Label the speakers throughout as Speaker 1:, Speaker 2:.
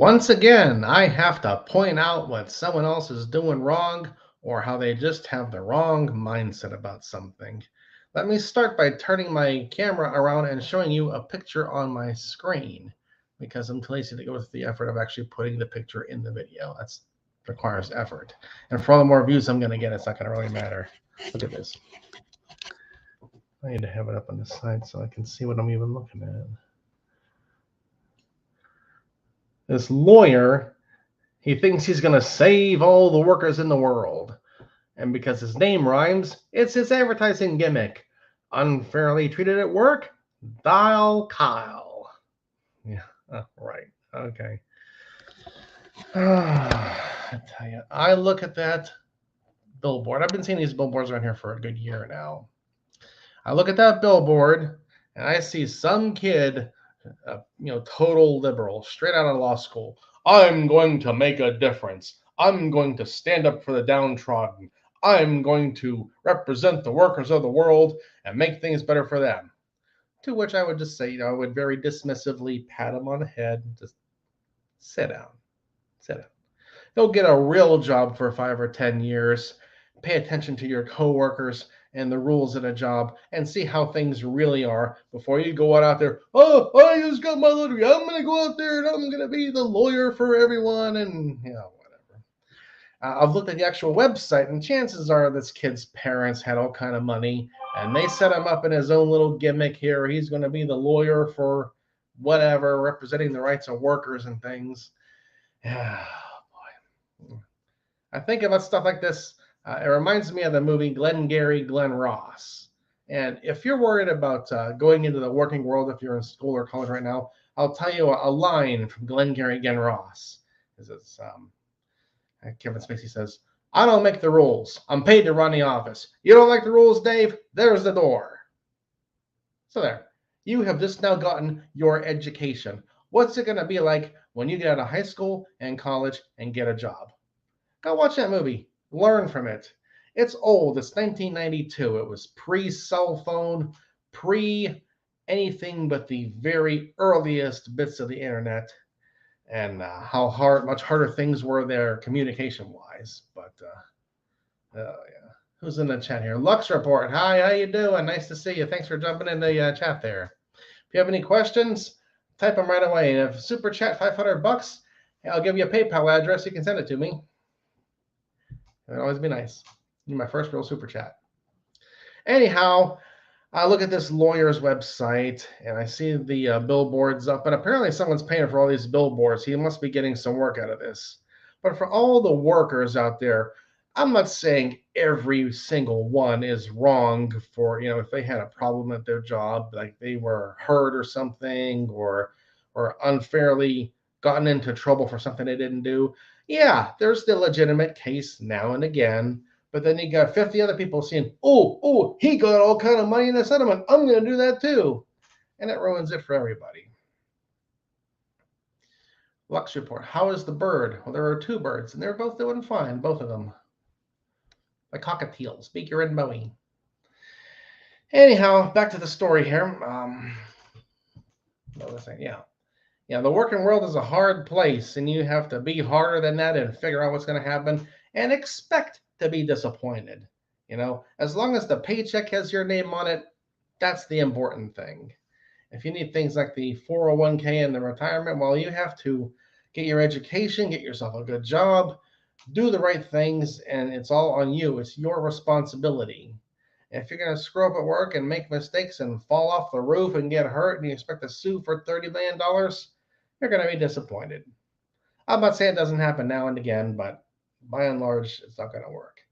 Speaker 1: Once again, I have to point out what someone else is doing wrong or how they just have the wrong mindset about something. Let me start by turning my camera around and showing you a picture on my screen because I'm too lazy to go through the effort of actually putting the picture in the video. That requires effort. And for all the more views I'm going to get, it's not going to really matter. Look at this. I need to have it up on the side so I can see what I'm even looking at. This lawyer, he thinks he's going to save all the workers in the world. And because his name rhymes, it's his advertising gimmick. Unfairly treated at work? Dial Kyle. Yeah, right. Okay. I tell you, I look at that billboard. I've been seeing these billboards around here for a good year now. I look at that billboard and I see some kid, total liberal, straight out of law school. I'm going to make a difference. I'm going to stand up for the downtrodden. I'm going to represent the workers of the world and make things better for them. To which I would just say, I would very dismissively pat him on the head and just sit down. Sit down. Go get a real job for 5 or 10 years. Pay attention to your coworkers and the rules in a job and see how things really are before you go out there. Oh, I just got my lottery. I'm going to go out there and I'm going to be the lawyer for everyone and, whatever. I've looked at the actual website and chances are this kid's parents had all kind of money and they set him up in his own little gimmick here. He's going to be the lawyer for whatever, representing the rights of workers and things. I think about stuff like this. It reminds me of the movie Glengarry Glen Ross. And if you're worried about going into the working world, if you're in school or college right now, I'll tell you a line from Glengarry Glen Ross. Kevin Spacey says, I don't make the rules. I'm paid to run the office. You don't like the rules, Dave? There's the door. So there. You have just now gotten your education. What's it going to be like when you get out of high school and college and get a job? Go watch that movie. Learn from it. It's old. It's 1992. It was pre-cell phone, pre-anything but the very earliest bits of the internet, and much harder things were there communication-wise. But yeah, who's in the chat here? Lux Report. Hi, how you doing? Nice to see you. Thanks for jumping in the chat there. If you have any questions, type them right away. And if super chat $500, I'll give you a PayPal address. You can send it to me. It'd always be nice. You're my first real super chat. Anyhow, I look at this lawyer's website and I see the billboards up, and apparently someone's paying for all these billboards. He must be getting some work out of this. But for all the workers out there, I'm not saying every single one is wrong for, if they had a problem at their job, like they were hurt or something, or unfairly gotten into trouble for something they didn't do. Yeah, there's the legitimate case now and again, but then you got 50 other people saying, oh, he got all kind of money in the settlement. I'm going to do that too. And it ruins it for everybody. Lux Report. How is the bird? Well, there are two birds, and they're both doing fine, both of them. The cockatiel, Speaker and Bowie. Anyhow, back to the story here. What was I saying? Yeah, the working world is a hard place, and you have to be harder than that and figure out what's going to happen and expect to be disappointed. As long as the paycheck has your name on it, that's the important thing. If you need things like the 401k and the retirement, well, you have to get your education, get yourself a good job, do the right things, and it's all on you. It's your responsibility. If you're going to screw up at work and make mistakes and fall off the roof and get hurt and you expect to sue for $30 million, you're going to be disappointed. I'm not saying it doesn't happen now and again, but by and large, it's not going to work.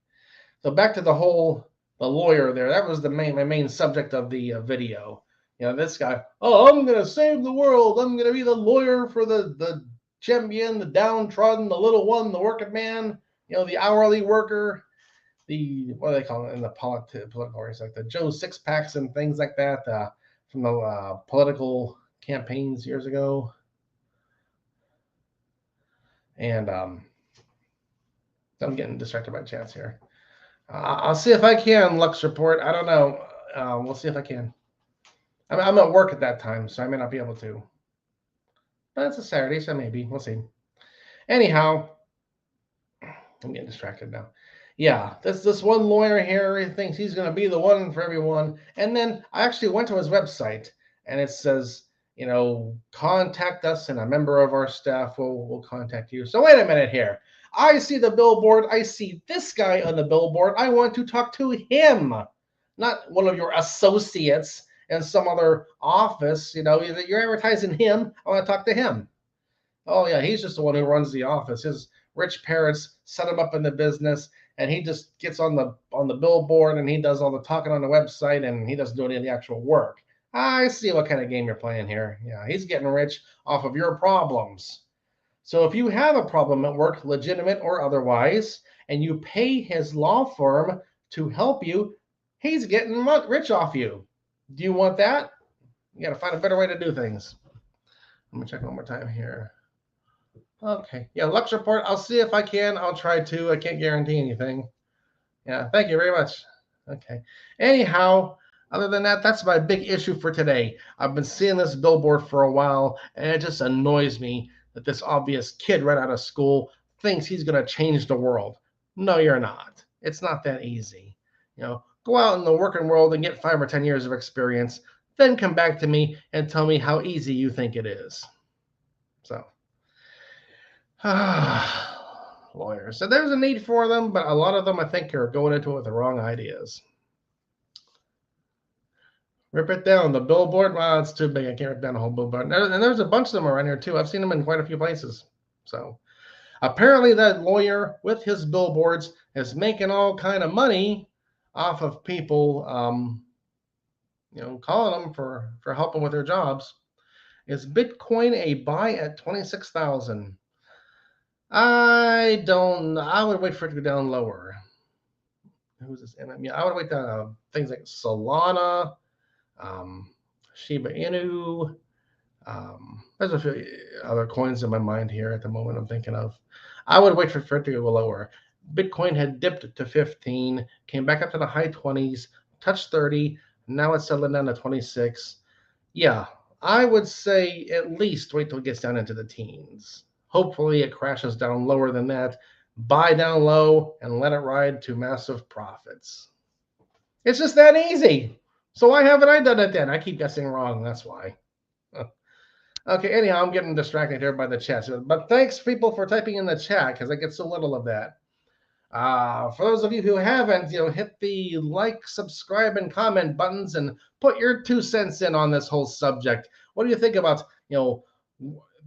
Speaker 1: So back to the lawyer there. That was my main subject of the video. This guy, I'm going to save the world. I'm going to be the lawyer for the champion, the downtrodden, the little one, the working man, the hourly worker, what do they call it in the political areas, like the Joe Sixpacks and things like that from the political campaigns years ago. And I'm getting distracted by chance here. I'll see if I can, Lux Report. I don't know. We'll see if I can. I'm at work at that time, so I may not be able to. But it's a Saturday, so maybe. We'll see. Anyhow, I'm getting distracted now. Yeah, this one lawyer here, he thinks he's going to be the one for everyone. And then I actually went to his website, and it says, contact us, and a member of our staff will contact you. So wait a minute here. I see the billboard. I see this guy on the billboard. I want to talk to him, not one of your associates in some other office. You're advertising him. I want to talk to him. Oh yeah, he's just the one who runs the office. His rich parents set him up in the business, and he just gets on the billboard, and he does all the talking on the website, and he doesn't do any of the actual work. I see what kind of game you're playing here. Yeah, he's getting rich off of your problems. So if you have a problem at work, legitimate or otherwise, and you pay his law firm to help you, he's getting rich off you. Do you want that? You got to find a better way to do things. Let me check one more time here. Okay. Yeah, Lux report. I'll see if I can. I'll try to. I can't guarantee anything. Yeah, thank you very much. Okay. Anyhow, other than that, that's my big issue for today. I've been seeing this billboard for a while, and it just annoys me that this obvious kid right out of school thinks he's going to change the world. No, you're not. It's not that easy. Go out in the working world and get 5 or 10 years of experience, then come back to me and tell me how easy you think it is. So. Lawyers. So there's a need for them, but a lot of them I think are going into it with the wrong ideas. Rip it down. The billboard, well, it's too big. I can't rip down the whole billboard. And there's a bunch of them around here too. I've seen them in quite a few places. So apparently that lawyer with his billboards is making all kind of money off of people, calling them for helping with their jobs. Is Bitcoin a buy at 26,000? I would wait for it to go down lower. Who's this? I would wait down things like Solana, Shiba Inu. There's a few other coins in my mind here at the moment I'm thinking of. I would wait for it to go lower. Bitcoin had dipped to 15, came back up to the high 20s, touched 30. Now it's settling down to 26. Yeah, I would say at least wait till it gets down into the teens. Hopefully it crashes down lower than that. Buy down low and let it ride to massive profits. It's just that easy. So why haven't I done it then? I keep guessing wrong. That's why. Okay, anyhow, I'm getting distracted here by the chat. But thanks, people, for typing in the chat, because I get so little of that. For those of you who haven't, hit the like, subscribe, and comment buttons and put your 2 cents in on this whole subject. What do you think about,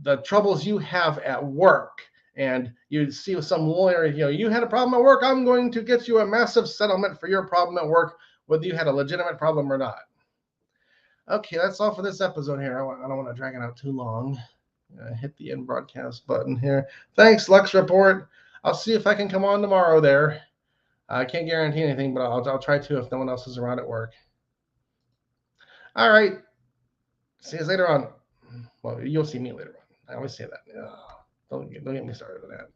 Speaker 1: the troubles you have at work? And you see some lawyer, you had a problem at work. I'm going to get you a massive settlement for your problem at work, whether you had a legitimate problem or not. Okay, that's all for this episode here. I don't want to drag it out too long. Hit the end broadcast button here. Thanks, Lux Report. I'll see if I can come on tomorrow there. I can't guarantee anything, but I'll try to if no one else is around at work. All right. See you later on. Well, you'll see me later on. I always say that. Don't get me started on that.